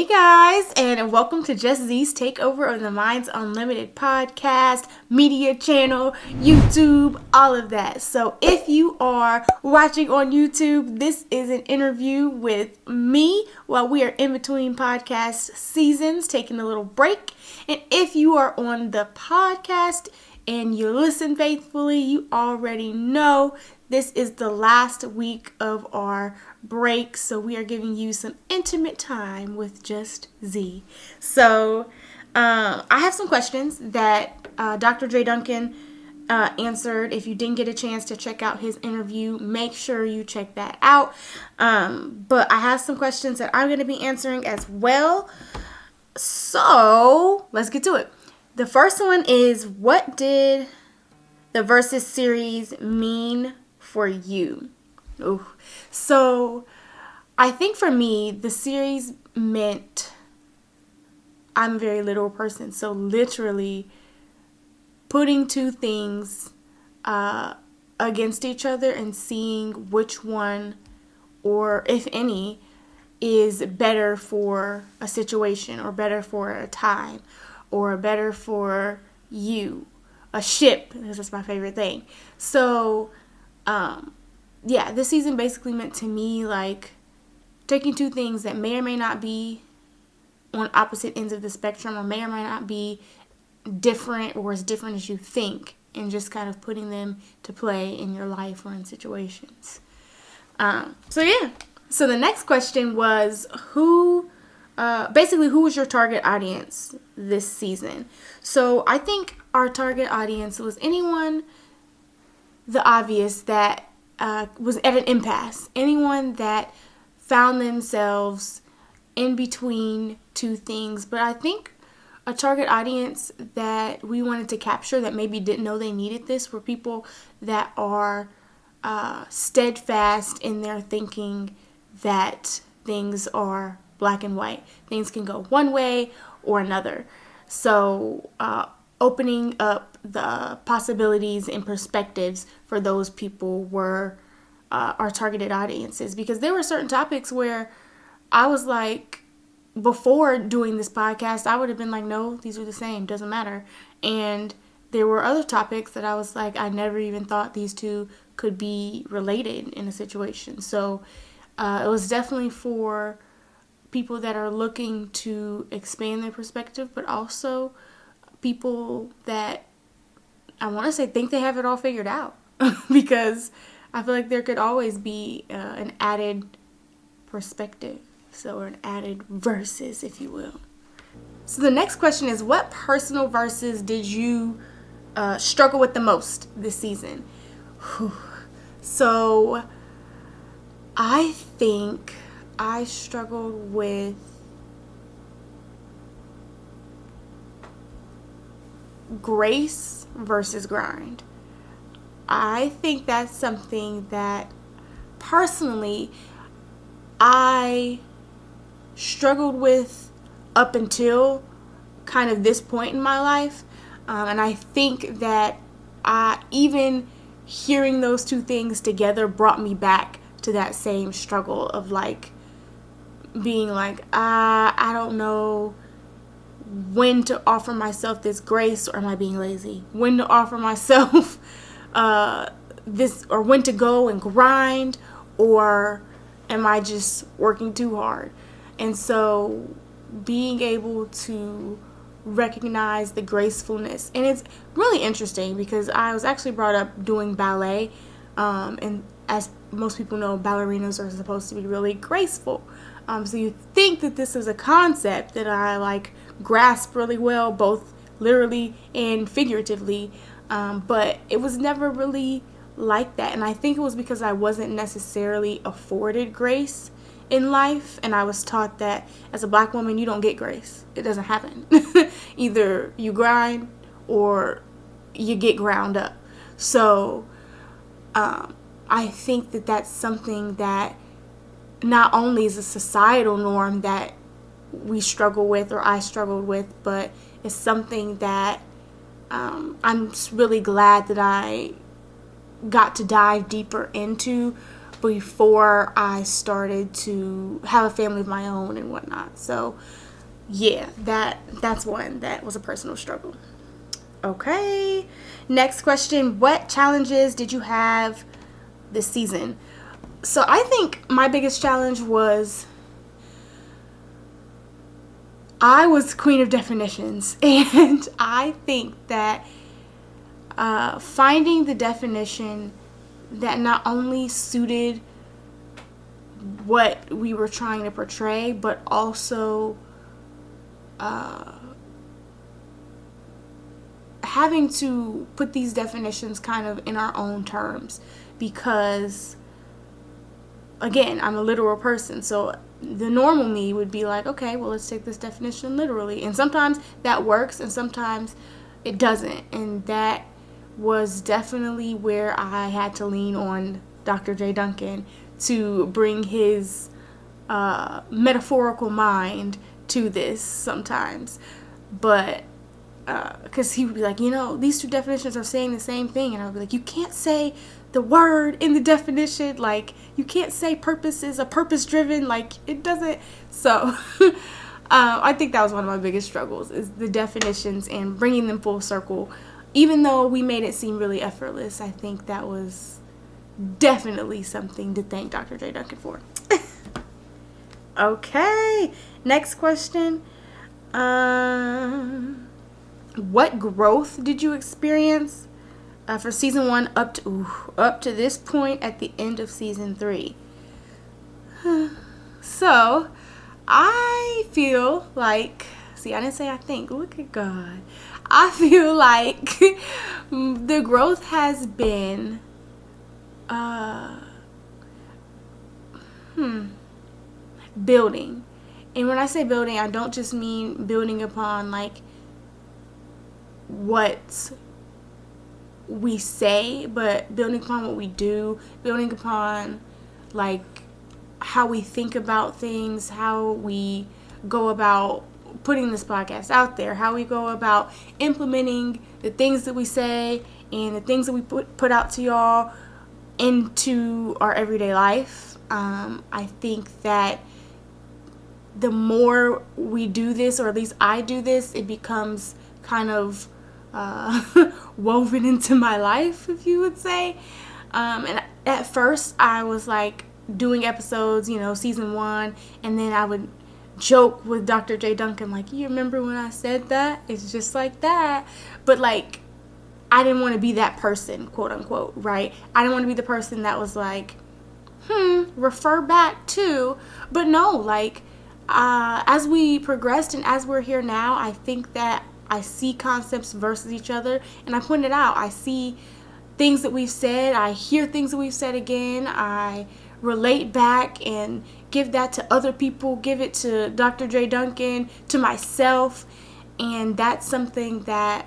guys, and welcome to Just Z's takeover of the Minds Unlimited podcast, media channel, YouTube, all of that. So if you are watching on YouTube, this is an interview with me while we are in between podcast seasons, taking a little break. And if you are on the podcast and you listen faithfully, you already know this is the last week of our break, so we are giving you some intimate time with Just Z. So I have some questions that Dr. Dre Duncan answered. If you didn't get a chance to check out his interview, make sure you check that out. But I have some questions that I'm going to be answering as well. So let's get to it. The first one is, what did the Versus series mean for you? Ooh. So I think for me, the series meant, I'm a very literal person, so literally putting two things against each other and seeing which one, or if any, is better for a situation, or better for a time, or better for you, a ship, because that's my favorite thing. So yeah, this season basically meant to me like taking two things that may or may not be on opposite ends of the spectrum, or may or may not be different or as different as you think, and just kind of putting them to play in your life or in situations. So the next question was, who was your target audience this season? So I think our target audience was anyone, the obvious, that was at an impasse. Anyone that found themselves in between two things. But I think a target audience that we wanted to capture that maybe didn't know they needed this were people that are steadfast in their thinking that things are black and white. Things can go one way or another. So opening up the possibilities and perspectives for those people were our targeted audiences, because there were certain topics where I was like, before doing this podcast, I would have been like, no, these are the same, doesn't matter. And there were other topics that I was like, I never even thought these two could be related in a situation. So it was definitely for people that are looking to expand their perspective, but also people that I want to say think they have it all figured out. Because I feel like there could always be an added perspective, or an added versus, if you will. So the next question is, what personal verses did you struggle with the most this season? So I think I struggled with grace versus grind. I think that's something that personally I struggled with up until kind of this point in my life. And I think that even hearing those two things together brought me back to that same struggle of like being like, I don't know when to offer myself this grace, or am I being lazy? When to offer myself this, or when to go and grind, or am I just working too hard? And so being able to recognize the gracefulness, and it's really interesting because I was actually brought up doing ballet, and as most people know, ballerinas are supposed to be really graceful. So you think that this is a concept that I like grasp really well, both literally and figuratively, but it was never really like that. And I think it was because I wasn't necessarily afforded grace in life, and I was taught that as a black woman, you don't get grace. It doesn't happen. Either you grind or you get ground up. So I think that that's something that not only is a societal norm that we struggle with, or I struggled with, but it's something that I'm really glad that I got to dive deeper into before I started to have a family of my own and whatnot. So yeah, that's one that was a personal struggle. Okay, next question. What challenges did you have this season? So I think my biggest challenge was I was queen of definitions, and I think that finding the definition that not only suited what we were trying to portray, but also having to put these definitions kind of in our own terms, because again, I'm a literal person, so the normal me would be like, okay, well, let's take this definition literally, and sometimes that works and sometimes it doesn't, and that was definitely where I had to lean on Dr. J. Duncan to bring his metaphorical mind to this sometimes. But because he would be like, these two definitions are saying the same thing, and I would be like, you can't say the word in the definition, like you can't say purpose is a purpose driven, like it doesn't. So I think that was one of my biggest struggles, is the definitions and bringing them full circle. Even though we made it seem really effortless, I think that was definitely something to thank Dr. J. Duncan for. Okay, next question. What growth did you experience for season 1 up to this point at the end of season 3? So, I feel like, see, I didn't say I think, look at God. I feel like the growth has been building. And when I say building, I don't just mean building upon like what we say, but building upon what we do, building upon like how we think about things, how we go about putting this podcast out there, how we go about implementing the things that we say and the things that we put out to y'all into our everyday life. I think that the more we do this, or at least I do this, it becomes kind of woven into my life, if you would say. And at first I was like doing episodes, season 1, and then I would joke with Dr. J. Duncan, like, you remember when I said that? It's just like that. But like, I didn't want to be that person, quote unquote, right? I didn't want to be the person that was like, refer back to. But no, like, as we progressed and as we're here now, I think that I see concepts versus each other, and I pointed out, I see things that we've said, I hear things that we've said again, I relate back and give that to other people, give it to Dr. J. Duncan, to myself, and that's something that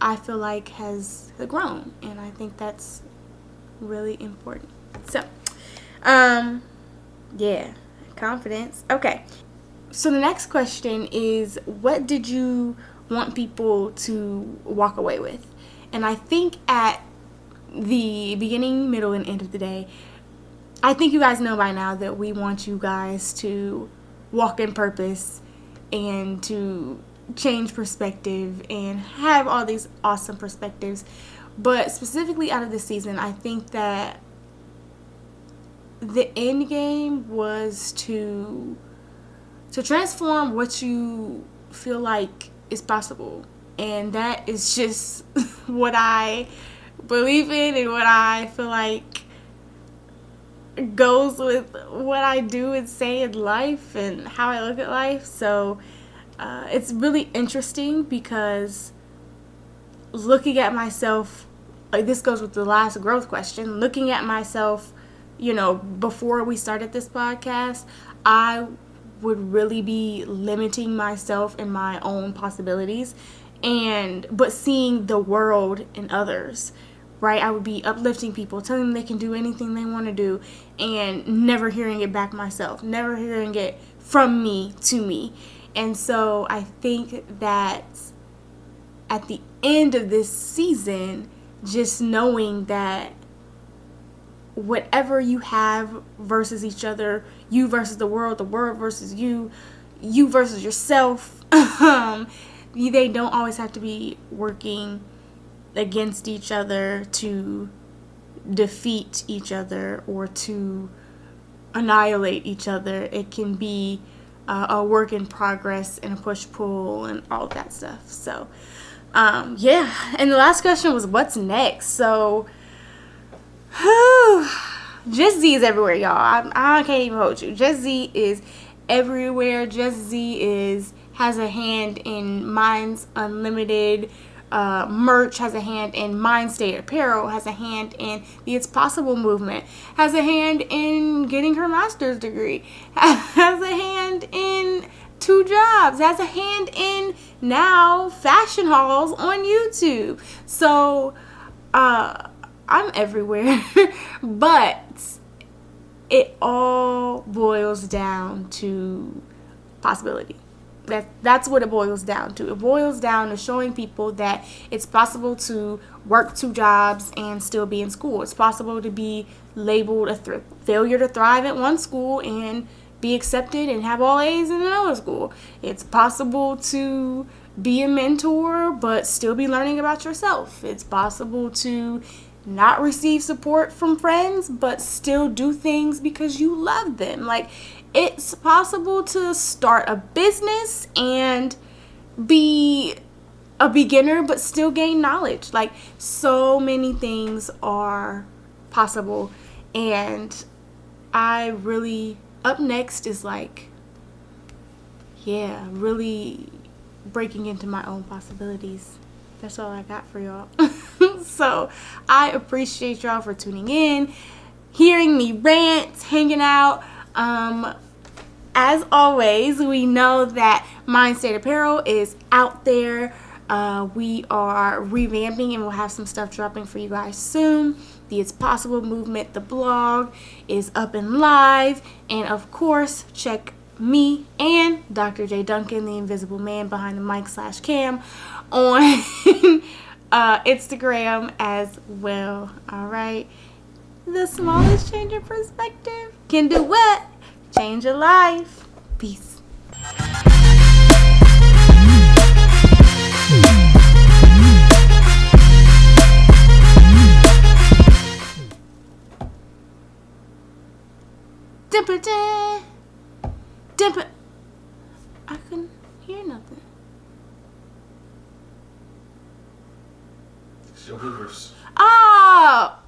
I feel like has grown, and I think that's really important. So, yeah, confidence. Okay, so the next question is, what did you want people to walk away with? And I think at the beginning, middle, and end of the day, I think you guys know by now that we want you guys to walk in purpose and to change perspective and have all these awesome perspectives. But specifically out of this season, I think that the end game was to transform what you feel like is possible. And that is just what I believe in and what I feel like goes with what I do and say in life and how I look at life. So it's really interesting, because looking at myself, like this goes with the last growth question, looking at myself, before we started this podcast, I would really be limiting myself and my own possibilities, but seeing the world in others, right? I would be uplifting people, telling them they can do anything they want to do, and never hearing it back myself, never hearing it from me to me. And so I think that at the end of this season, just knowing that whatever you have versus each other, you versus the world versus you, you versus yourself. They don't always have to be working against each other to defeat each other or to annihilate each other. It can be a work in progress and a push-pull and all of that stuff. So, yeah. And the last question was, what's next? So, Just Z is everywhere, y'all. I can't even hold you. Just Z is everywhere. Just Z has a hand in Minds Unlimited merch, has a hand in Mind State Apparel, has a hand in the It's Possible movement, has a hand in getting her master's degree, has a hand in 2 jobs, has a hand in now fashion hauls on YouTube. So I'm everywhere. But it all boils down to possibility. That's what it boils down to. It boils down to showing people that it's possible to work 2 jobs and still be in school. It's possible to be labeled a failure to thrive at one school and be accepted and have all A's in another school. It's possible to be a mentor but still be learning about yourself. It's possible to not receive support from friends but still do things because you love them. Like, it's possible to start a business and be a beginner but still gain knowledge. Like, so many things are possible. And I really, up next is like, yeah, really breaking into my own possibilities. That's all I got for y'all. So I appreciate y'all for tuning in, hearing me rant, hanging out. As always, we know that Mind State Apparel is out there. We are revamping and we'll have some stuff dropping for you guys soon. The It's Possible movement, the blog, is up and live. And of course, check me and Dr. J. Duncan, the invisible man behind the mic / cam, on Instagram as well. All right. The smallest change in perspective can do what? Change your life. Peace. Dimper. I couldn't hear nothing. It's your hoovers. Oh!